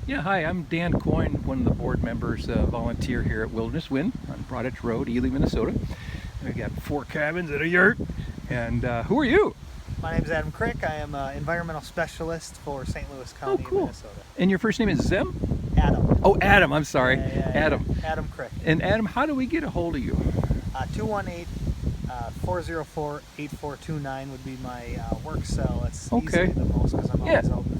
Yeah, hi, I'm Dan Coyne, one of the board members, volunteer here at Wilderness Wind on Broadedge Road, Ely, Minnesota. We got 4 cabins and a yurt. And who are you? My name is Adam Crick. I am an environmental specialist for St. Louis Oh, County, cool. Minnesota. And your first name is Zem? Adam. Oh, Adam, I'm sorry. Yeah. Adam. Adam Crick. And Adam, how do we get a hold of you? 218-404-8429 would be my work cell. It's Okay. easily the most because I'm always open.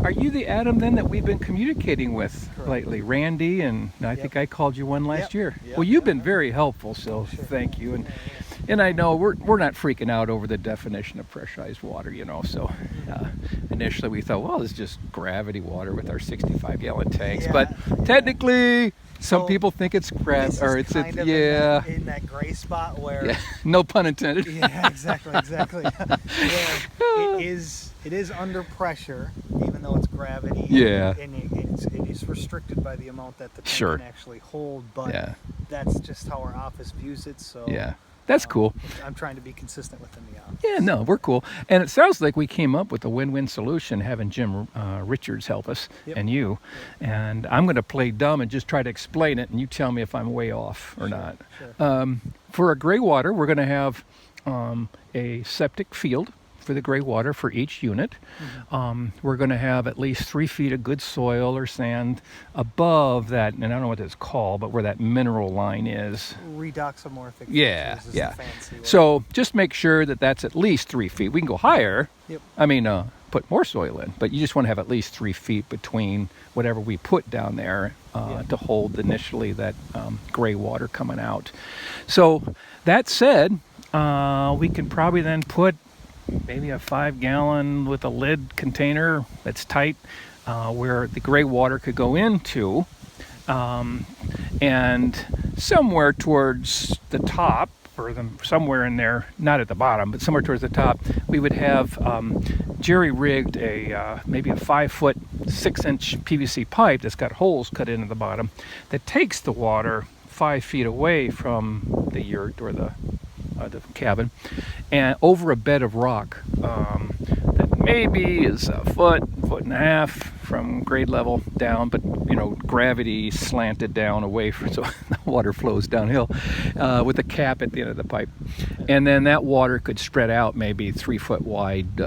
Are you the Adam then that we've been communicating with Correct. lately? Randy, and I think I called you one last year. Yep. Well, you've been very helpful, so Sure. thank you. And I know we're not freaking out over the definition of pressurized water, so initially we thought, well, it's just gravity water with our 65-gallon tanks. Yeah. But technically, some So, people think it's This is kind of in that gray spot where no pun intended. yeah, exactly. Where it is under pressure, even though it's gravity. Yeah. And it is restricted by the amount that the tank Sure. can actually hold. But Yeah. that's just how our office views it. So Yeah. That's cool. I'm trying to be consistent within the office. Yeah, no, we're cool. And it sounds like we came up with a win-win solution having Jim Richards help us and you. And I'm going to play dumb and just try to explain it, and you tell me if I'm way off or not. Sure. For a gray water, we're going to have a septic field for the gray water for each unit. We're going to have at least 3 feet of good soil or sand above that, and I don't know what it's called, but where that mineral line is. Redoxamorphic Yeah, features is yeah. the fancy word. So just make sure that that's at least 3 feet. We can go higher. Yep. I mean, put more soil in, but you just want to have at least 3 feet between whatever we put down there to hold initially that gray water coming out. So that said, we can probably then put maybe a 5-gallon with a lid container that's tight where the gray water could go into, and somewhere towards the top, or somewhere in there, not at the bottom, but somewhere towards the top, we would have jerry-rigged maybe a 5-foot 6-inch PVC pipe that's got holes cut into the bottom that takes the water 5 feet away from the yurt or the cabin, and over a bed of rock that maybe is a foot and a half from grade level down, but gravity slanted down away so the water flows downhill with a cap at the end of the pipe, and then that water could spread out maybe 3-foot wide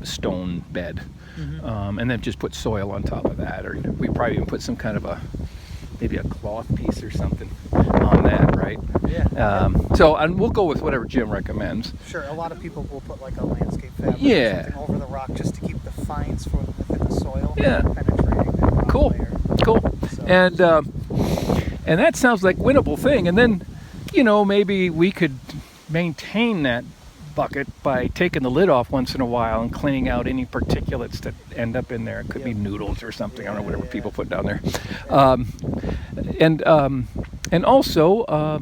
stone bed, and then just put soil on top of that, or we probably even put some kind of maybe a cloth piece or something on that, right? Yeah. And we'll go with whatever Jim recommends. Sure. A lot of people will put like a landscape fabric Yeah. or something over the rock just to keep the fines from within the soil Yeah. penetrating that rock Cool. layer. Cool. So- And that sounds like a winnable thing. And then, maybe we could maintain that bucket by taking the lid off once in a while and cleaning out any particulates that end up in there. It could be noodles or something. I don't know, whatever people put down there. And also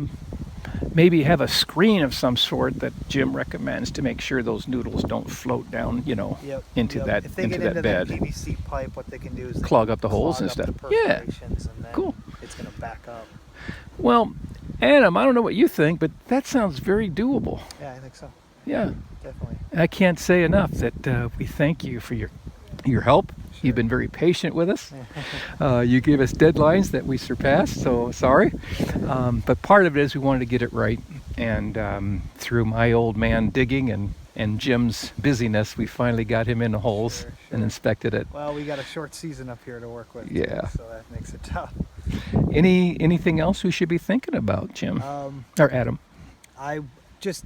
maybe have a screen of some sort that Jim recommends to make sure those noodles don't float down, into that If they into get that into bed. that PVC pipe, what they can do is they Clog can up the holes clog and up stuff. the Yeah. perforations, and then Cool. it's going to back up. Well, Adam, I don't know what you think, but that sounds very doable. Yeah, I think so. Yeah. Definitely. I can't say enough that we thank you for your help. Sure. You've been very patient with us. You gave us deadlines that we surpassed, so sorry. But part of it is we wanted to get it right. And through my old man digging and Jim's busyness, we finally got him in the holes and inspected it. Well, we got a short season up here to work with. Yeah. So that makes it tough. Anything else we should be thinking about, Jim? Or Adam? I just,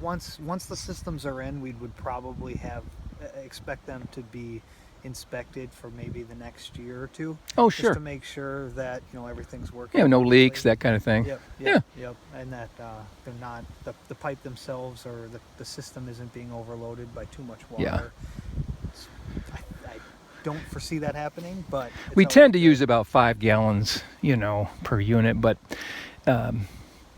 once the systems are in, we would probably expect them to be inspected for maybe the next year or two. Oh, just sure. to make sure that everything's working. Yeah, no properly. leaks, that kind of thing. Yep. Yeah. And that they're not the pipe themselves or the system isn't being overloaded by too much water. Yeah. I don't foresee that happening, but We tend to use about 5 gallons, per unit, but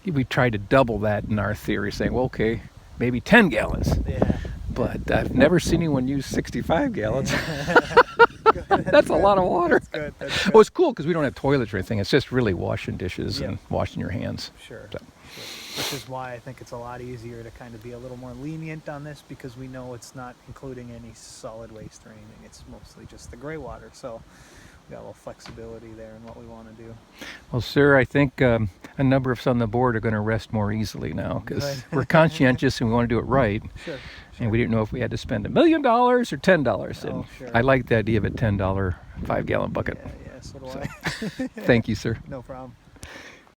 we try to double that in our theory, saying, well, okay, maybe 10 gallons. Yeah. But I've never seen anyone use 65 gallons. Good. That's a lot of water. That's good. Well, it's cool because we don't have toilets or anything. It's just really washing dishes Yeah. and washing your hands. Sure. So. Sure. which is why I think it's a lot easier to kind of be a little more lenient on this, because we know it's not including any solid waste or anything. It's mostly just the gray water. So we got a little flexibility there in what we want to do. Well, sir, I think a number of us on the board are going to rest more easily now because Good. we're conscientious and we want to do it right. Sure. And we didn't know if we had to spend $1 million or $10. Oh, And sure. I like the idea of a $10 5-gallon bucket. Yeah, so do So, I. Thank you, sir. No problem.